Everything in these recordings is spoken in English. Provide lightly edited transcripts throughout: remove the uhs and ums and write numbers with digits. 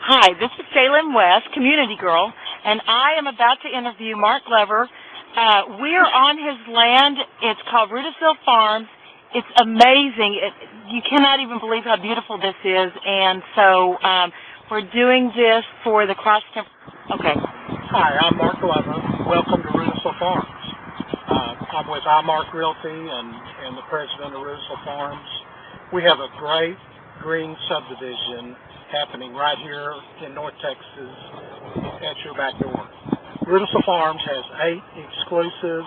Hi, this is Jalen West, community girl, and I am about to interview Mark Glover. We're on his land. It's called Rheudasil Farms. It's amazing. You cannot even believe how beautiful this is, and so we're doing this for the Okay. Hi, I'm Mark Glover. Welcome to Rheudasil Farms. I'm with iMark Realty and the president of Rheudasil Farms. We have a great green subdivision happening right here in North Texas at your back door. Rheudasil Farms has 8 exclusive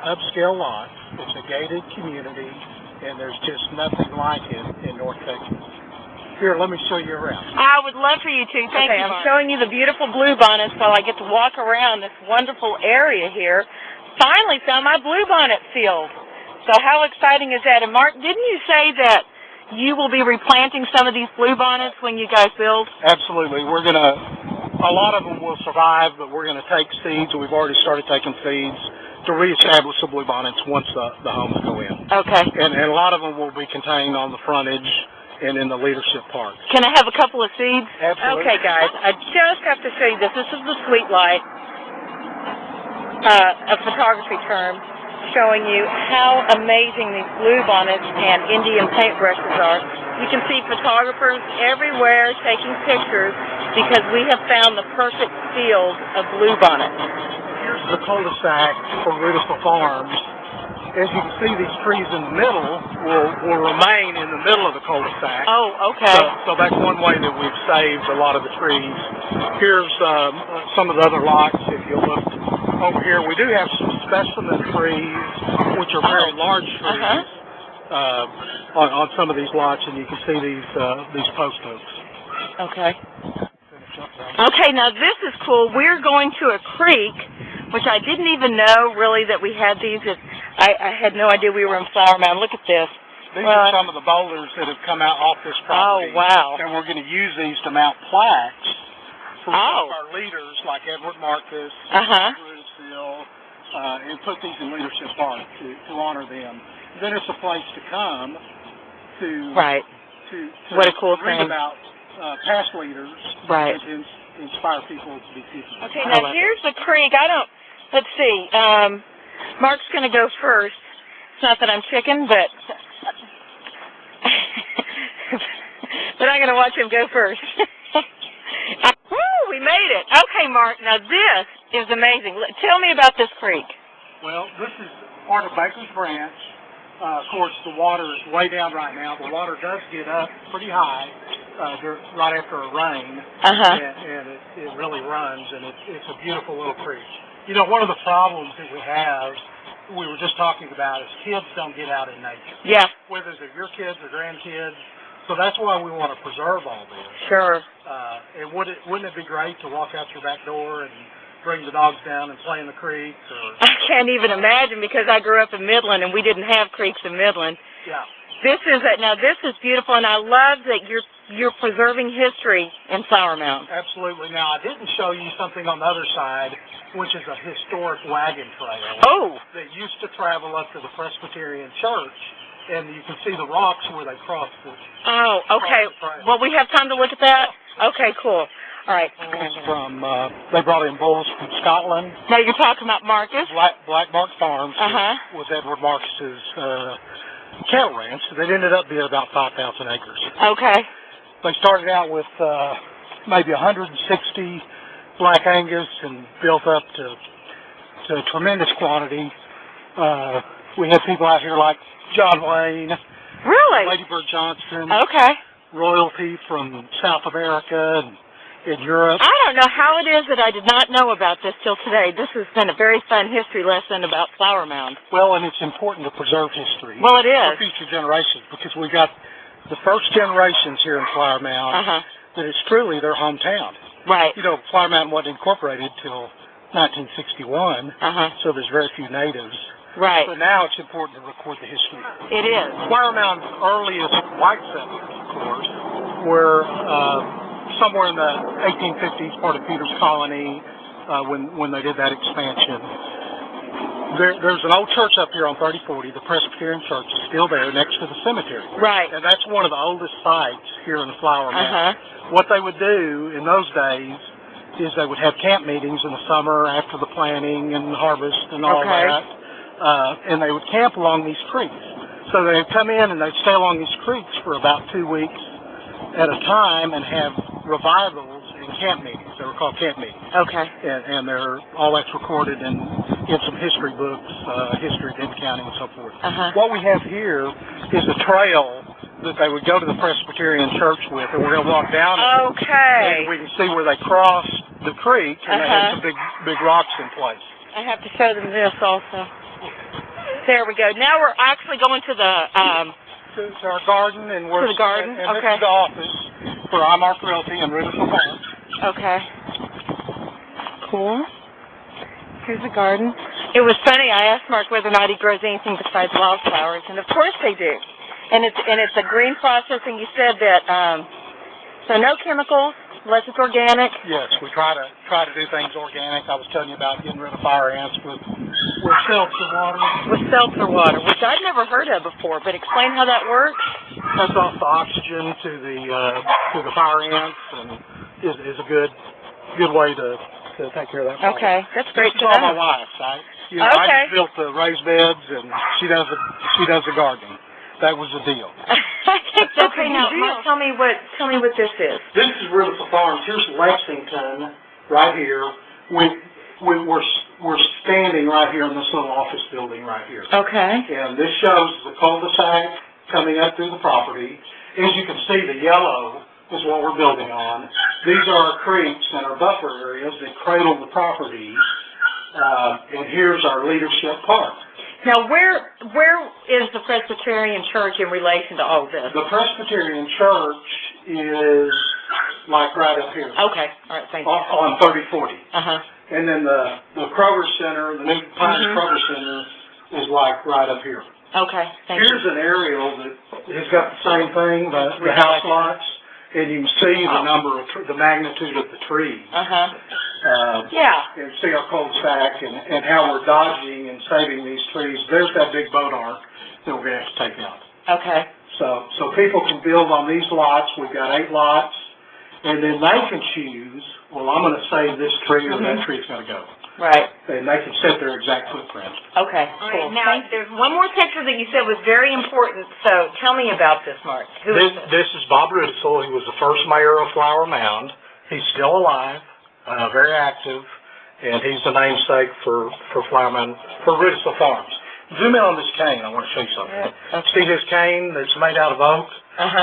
upscale lots. It's a gated community, and there's just nothing like it in North Texas. Here, let me show you around. I would love for you to. Thank you. I'm showing you the beautiful bluebonnets while I get to walk around this wonderful area here. Finally found my bluebonnet field. So how exciting is that? And Mark, didn't you say that you will be replanting some of these bluebonnets when you guys build? Absolutely. A lot of them will survive, but we're going to take seeds, and we've already started taking seeds to reestablish the bluebonnets once the homes go in. Okay. And a lot of them will be contained on the frontage and in the leadership park. Can I have a couple of seeds? Absolutely. Okay, guys, I just have to show you this. This is the Sweet Light, a photography term, showing you how amazing these bluebonnets and Indian paintbrushes are. You can see photographers everywhere taking pictures because we have found the perfect field of bluebonnets. Here's the cul-de-sac for Rheudasil Farms. As you can see, these trees in the middle will remain in the middle of the cul-de-sac. Oh, okay. So that's one way that we've saved a lot of the trees. Here's some of the other lots. If you look over here, we do have some specimen trees, which are very large trees, on some of these lots, and you can see these post oaks. Okay. Okay, now this is cool. We're going to a creek, which I didn't even know really that we had these. I had no idea we were in Flower Mound. Look at this. These are some of the boulders that have come out off this property. Oh, wow. And we're going to use these to mount plaques for some of our leaders like Edward Marcus, Rheudasil, and put these in Leadership Park to honor them. Then it's a place to come to what a cool read thing about past leaders, and to inspire people to be teachers. Okay, now here's the creek. Let's see. Mark's going to go first. It's not that I'm chicken, but I'm going to watch him go first. Woo, we made it. Okay, Mark, now this is amazing. Tell me about this creek. Well, this is part of Baker's Branch. Of course, the water is way down right now. The water does get up pretty high right after a rain, and it really runs, and it's a beautiful little creek. You know, one of the problems that we were just talking about, is kids don't get out in nature. Yeah. Whether they're your kids or grandkids. So that's why we want to preserve all this. Sure. And wouldn't it be great to walk out your back door and bring the dogs down and play in the creek? I can't even imagine, because I grew up in Midland and we didn't have creeks in Midland. Yeah. This is beautiful, and I love that you're preserving history in Flower Mound. Absolutely. Now, I didn't show you something on the other side, which is a historic wagon trail. Oh. That used to travel up to the Presbyterian Church, and you can see the rocks where they crossed it. Oh, okay. Well, we have time to look at that? Okay, cool. All right. They brought in bulls from Scotland. Now you're talking about Marcus? Black Mark Farms was Edward Marcus's cattle ranch. That ended up being about 5,000 acres. Okay. They started out with maybe 160 Black Angus and built up to a tremendous quantity. We had people out here like John Wayne. Really? Lady Bird Johnson. Okay. Royalty from South America and in Europe. I don't know how it is that I did not know about this till today. This has been a very fun history lesson about Flower Mound. Well, and it's important to preserve history. Well, it is. For future generations, because we've got the first generations here in Flower Mound that it's truly their hometown. Right. You know, Flower Mound wasn't incorporated till 1961, so there's very few natives. Right. So now it's important to record the history. It is. Flower Mound's earliest white settlers, of course, were somewhere in the 1850s, part of Peter's colony, when they did that expansion. There's an old church up here on 3040, the Presbyterian Church is still there next to the cemetery. Right. And that's one of the oldest sites here in the flower mound. What they would do in those days is they would have camp meetings in the summer after the planting and harvest and all that, and they would camp along these creeks. So they'd come in and they'd stay along these creeks for about 2 weeks at a time and have revivals in camp meetings. They were called camp meetings. Okay. And they're all that's recorded in some history books, history of Denton County and so forth. What we have here is a trail that they would go to the Presbyterian church with, and we're going to walk down it. Okay. And we can see where they crossed the creek, and they had some big rocks in place. I have to show them this also. There we go. Now we're actually going to the to our garden, and we're to the garden. And this is the office for Mark Realty and Rheudasil Farms. Okay. Cool. Here's the garden. It was funny. I asked Mark whether or not he grows anything besides wildflowers, and of course they do. And it's a green processing. You said that so no chemicals, unless it's organic. Yes, we try to do things organic. I was telling you about getting rid of fire ants with seltzer water. With seltzer water, which I'd never heard of before. But explain how that works. Cuts off the oxygen to the fire ants, and is a good way to take care of that problem. Okay, that's great This to is all know. my wife, right? You know, I just built the raised beds, and she does the gardening. That was the deal. Okay, now Mark, tell me what this is. This is Rheudasil Farms. Here's Lexington, right here. We're standing right here in this little office building right here. Okay. And this shows the cul-de-sac coming up through the property. As you can see, the yellow is what we're building on. These are our creeks and our buffer areas that cradle the property. And here's our leadership park. Now, where is the Presbyterian Church in relation to all of this? The Presbyterian Church is like right up here. Okay, all right, thank you. On 3040. And then the Kroger Center, the new Pine Kroger Center, is like right up here. Okay, thank you. Here's an aerial that has got the same thing, the house lots, and you can see the magnitude of the trees. And see our cul-de-sac and how we're dodging and saving these trees. There's that big boat arc that we're going to have to take out. Okay. So people can build on these lots. We've got 8 lots, and then they can choose, well, I'm going to save this tree or that tree's going to go. Right. And they can set their exact footprint. Okay, cool. Now, there's one more picture that you said was very important, so tell me about this, Mark. Who is this? This is Bob Rheudasil. He was the first mayor of Flower Mound. He's still alive, very active, and he's the namesake for Flower Mound, for Rheudasil Farms. Zoom in on this cane. I want to show you something. See this cane that's made out of oak?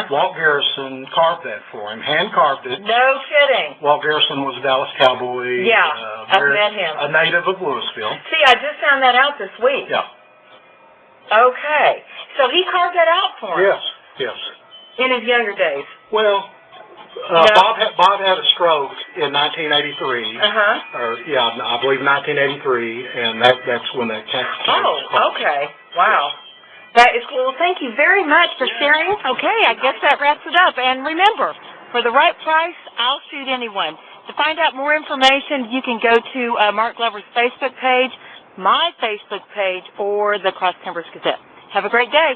Walt Garrison carved that for him, hand-carved it. No kidding. Walt Garrison was a Dallas cowboy. Yeah, I've met him. A native of Louisville. See, I just found that out this week. Yeah. Okay. So he carved that out for him? Yes. In his younger days? Well, Bob had a stroke in 1983. I believe 1983, and that's when that came. Oh, okay. Wow. That is cool. Thank you very much for sharing. Okay, I guess that wraps it up. And remember, for the right price, I'll shoot anyone. To find out more information, you can go to Mark Glover's Facebook page, my Facebook page, or the Cross Timbers Gazette. Have a great day.